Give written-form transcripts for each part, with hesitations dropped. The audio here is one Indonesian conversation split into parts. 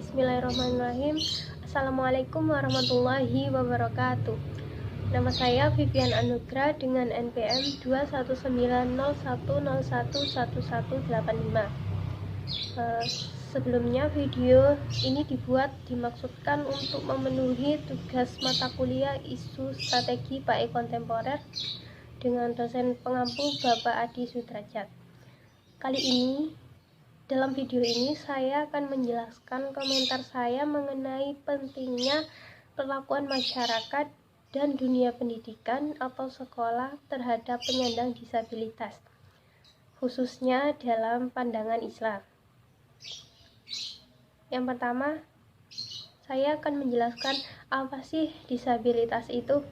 Bismillahirrahmanirrahim. Assalamualaikum warahmatullahi wabarakatuh. Nama saya Vivian Anugrah dengan NPM 21910111185. Sebelumnya video ini dimaksudkan untuk memenuhi tugas mata kuliah isu strategi PAE kontemporer dengan dosen pengampu Bapak Adi Sudrajat. Dalam video ini saya akan menjelaskan komentar saya mengenai pentingnya perlakuan masyarakat dan dunia pendidikan atau sekolah terhadap penyandang disabilitas, khususnya dalam pandangan Islam. Yang pertama, saya akan menjelaskan apa sih disabilitas itu.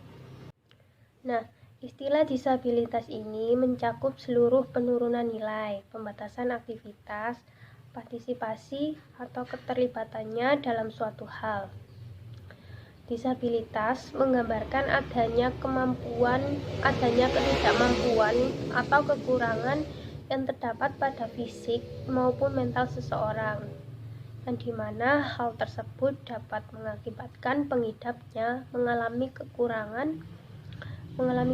Nah, istilah disabilitas ini mencakup seluruh penurunan nilai, pembatasan aktivitas, partisipasi, atau keterlibatannya dalam suatu hal. Disabilitas menggambarkan adanya ketidakmampuan atau kekurangan yang terdapat pada fisik maupun mental seseorang, dan di mana hal tersebut dapat mengakibatkan pengidapnya mengalami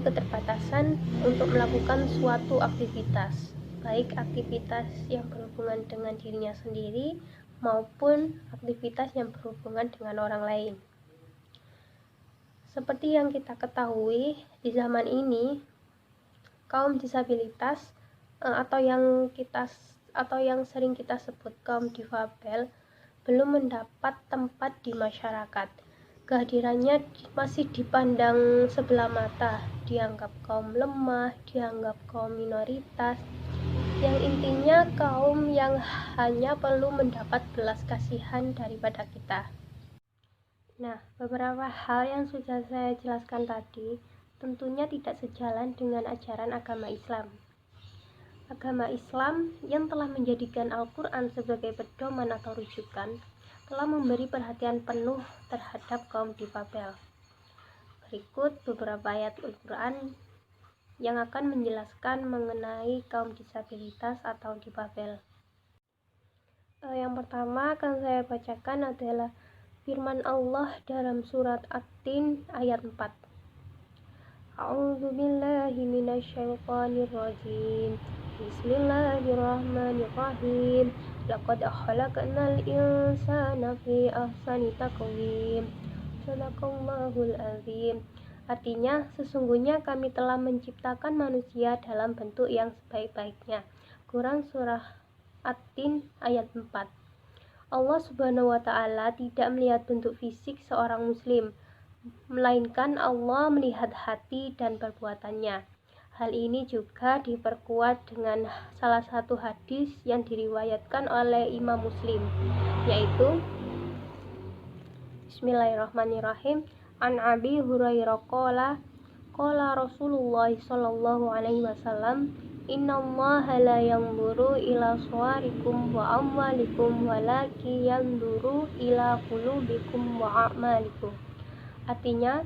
keterbatasan untuk melakukan suatu aktivitas, baik aktivitas yang berhubungan dengan dirinya sendiri maupun aktivitas yang berhubungan dengan orang lain. Seperti yang kita ketahui, di zaman ini kaum disabilitas atau yang sering kita sebut kaum difabel belum mendapat tempat di masyarakat. Kehadirannya masih dipandang sebelah mata, dianggap kaum lemah, dianggap kaum minoritas, yang intinya kaum yang hanya perlu mendapat belas kasihan daripada kita. Nah, beberapa hal yang sudah saya jelaskan tadi tentunya tidak sejalan dengan ajaran agama Islam. Agama Islam yang telah menjadikan Al-Quran sebagai pedoman atau rujukan telah memberi perhatian penuh terhadap kaum difabel. Berikut beberapa ayat Al-Quran yang akan menjelaskan mengenai kaum disabilitas atau difabel. Yang pertama akan saya bacakan adalah firman Allah dalam surat At-Tin ayat 4. A'udzubillahi minasyaitonirrajim. Bismillahirrahmanirrahim. Laqad khalaqnal insana fi ahsani taqwim. Shadaqallahul azim. Artinya, sesungguhnya kami telah menciptakan manusia dalam bentuk yang sebaik-baiknya. Quran surah At-Tin ayat 4. Allah Subhanahu wa Ta'ala tidak melihat bentuk fisik seorang muslim, melainkan Allah melihat hati dan perbuatannya. Hal ini juga diperkuat dengan salah satu hadis yang diriwayatkan oleh Imam Muslim, yaitu Bismillahirrahmanirrahim. An Abi Hurairah qala Rasulullah sallallahu alaihi wasallam, innallaha la yanzuru ila suwarikum wa amwalikum walakin yanzuru ila qulubikum wa a'malikum. Artinya,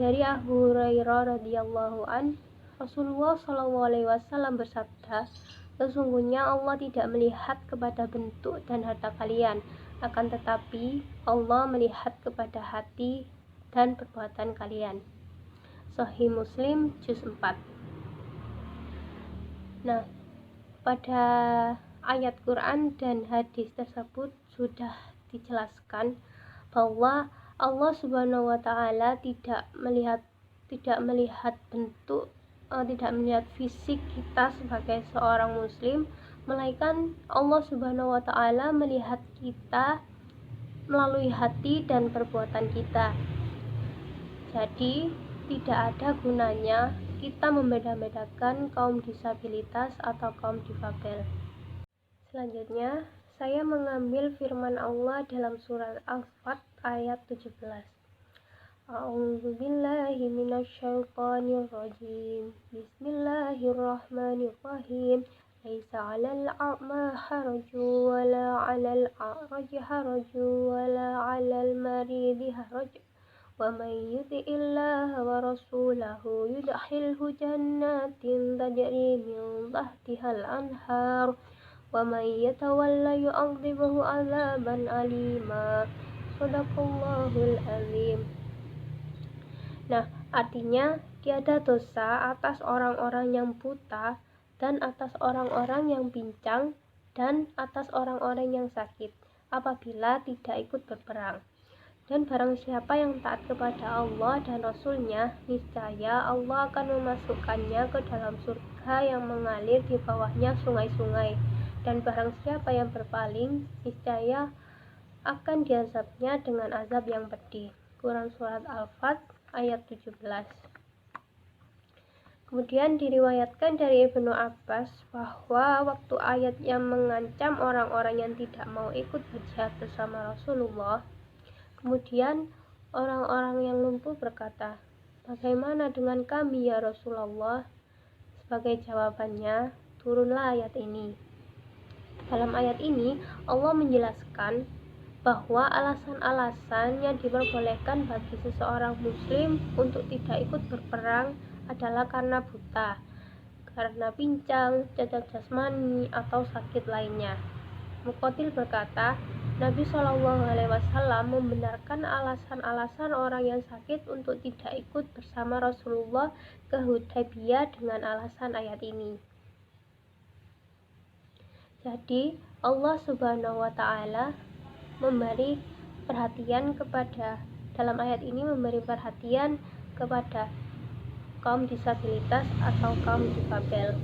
dari Abu Hurairah radhiyallahu an, Rasulullah sallallahu alaihi wasallam bersabda, sesungguhnya Allah tidak melihat kepada bentuk dan harta kalian, akan tetapi Allah melihat kepada hati dan perbuatan kalian. Sahih Muslim juz 4. Nah, pada ayat Quran dan hadis tersebut sudah dijelaskan bahwa Allah Subhanahu wa Ta'ala tidak melihat bentuk, tidak melihat fisik kita sebagai seorang muslim, melainkan Allah Subhanahu wa Ta'ala melihat kita melalui hati dan perbuatan kita. Jadi, tidak ada gunanya kita membeda-bedakan kaum disabilitas atau kaum difabel. Selanjutnya, saya mengambil firman Allah dalam surat Al-Fat ayat 17. A'udzubillahi minasyaitonirrajim. Bismillahirrahmanirrahim. Laisa 'alal a'ma harajun wala 'alal a'raji harajun wala 'alal maridi harajun. Wa may yuti'illaha wa rasulahu yudkhilhu jannatin tajri min tahtihal anhar wa may yatawalla yu'adzibuhu 'adzaban alima. Shadaqallahul azim. Nah, artinya tiada dosa atas orang-orang yang buta dan atas orang-orang yang pincang dan atas orang-orang yang sakit apabila tidak ikut berperang. Dan barang siapa yang taat kepada Allah dan Rasul-Nya, niscaya Allah akan memasukkannya ke dalam surga yang mengalir di bawahnya sungai-sungai. Dan barang siapa yang berpaling, niscaya akan diazabnya dengan azab yang pedih. Quran Surat Al-Fat ayat 17. Kemudian diriwayatkan dari Ibnu Abbas bahwa waktu ayat yang mengancam orang-orang yang tidak mau ikut berjihad bersama Rasulullah, kemudian orang-orang yang lumpuh berkata, "Bagaimana dengan kami ya Rasulullah?" Sebagai jawabannya, turunlah ayat ini. Dalam ayat ini, Allah menjelaskan bahwa alasan-alasan yang diperbolehkan bagi seseorang muslim untuk tidak ikut berperang adalah karena buta, karena pincang, cacat jasmani, atau sakit lainnya. Muqatil berkata, Nabi SAW membenarkan alasan-alasan orang yang sakit untuk tidak ikut bersama Rasulullah ke Hudaybiyah dengan alasan ayat ini. Jadi, Allah Subhanahu wa Ta'ala memberi perhatian dalam ayat ini memberi perhatian kepada kaum disabilitas atau kaum difabel.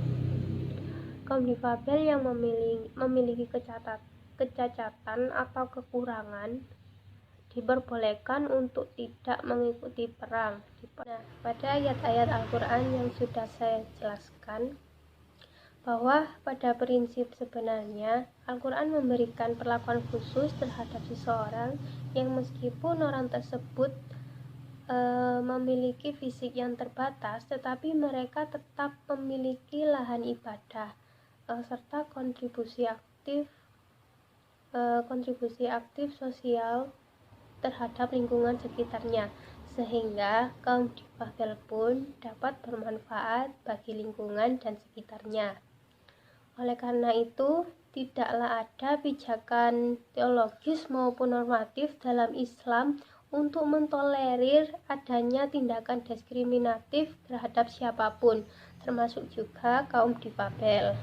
Kaum difabel yang memiliki kecacatan atau kekurangan diperbolehkan untuk tidak mengikuti perang. Nah, pada ayat-ayat Al-Quran yang sudah saya jelaskan, bahwa pada prinsip sebenarnya Al-Quran memberikan perlakuan khusus terhadap seseorang yang meskipun orang tersebut memiliki fisik yang terbatas, tetapi mereka tetap memiliki lahan ibadah serta kontribusi aktif sosial terhadap lingkungan sekitarnya, sehingga kaum difabel pun dapat bermanfaat bagi lingkungan dan sekitarnya. Oleh karena itu, tidaklah ada pijakan teologis maupun normatif dalam Islam untuk mentolerir adanya tindakan diskriminatif terhadap siapapun, termasuk juga kaum difabel.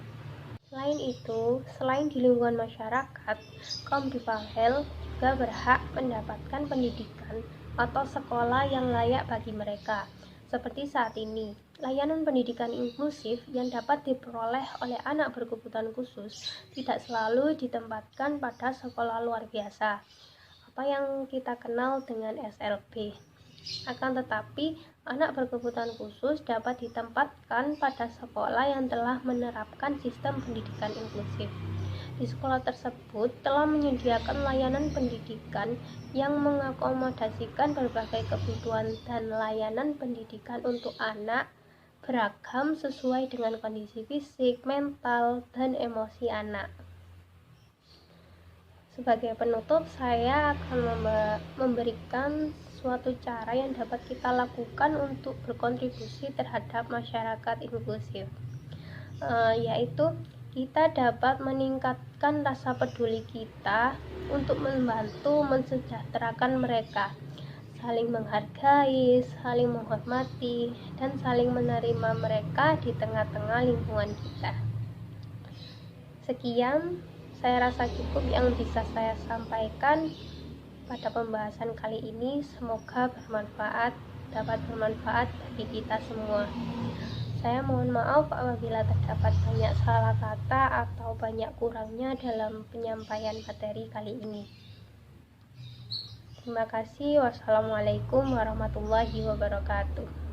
Selain itu, selain di lingkungan masyarakat, kaum difabel juga berhak mendapatkan pendidikan atau sekolah yang layak bagi mereka. Seperti saat ini, layanan pendidikan inklusif yang dapat diperoleh oleh anak berkebutuhan khusus tidak selalu ditempatkan pada sekolah luar biasa, apa yang kita kenal dengan SLB. Akan tetapi, anak berkebutuhan khusus dapat ditempatkan pada sekolah yang telah menerapkan sistem pendidikan inklusif. Di sekolah tersebut telah menyediakan layanan pendidikan yang mengakomodasikan berbagai kebutuhan dan layanan pendidikan untuk anak beragam sesuai dengan kondisi fisik, mental, dan emosi anak. Sebagai penutup, saya akan memberikan suatu cara yang dapat kita lakukan untuk berkontribusi terhadap masyarakat inklusif, yaitu kita dapat meningkatkan rasa peduli kita untuk membantu mensejahterakan mereka, saling menghargai, saling menghormati, dan saling menerima mereka di tengah-tengah lingkungan kita. Sekian, saya rasa cukup yang bisa saya sampaikan pada pembahasan kali ini. Semoga dapat bermanfaat bagi kita semua. Saya mohon maaf apabila terdapat banyak salah kata atau banyak kurangnya dalam penyampaian materi kali ini. Terima kasih. Wassalamualaikum warahmatullahi wabarakatuh.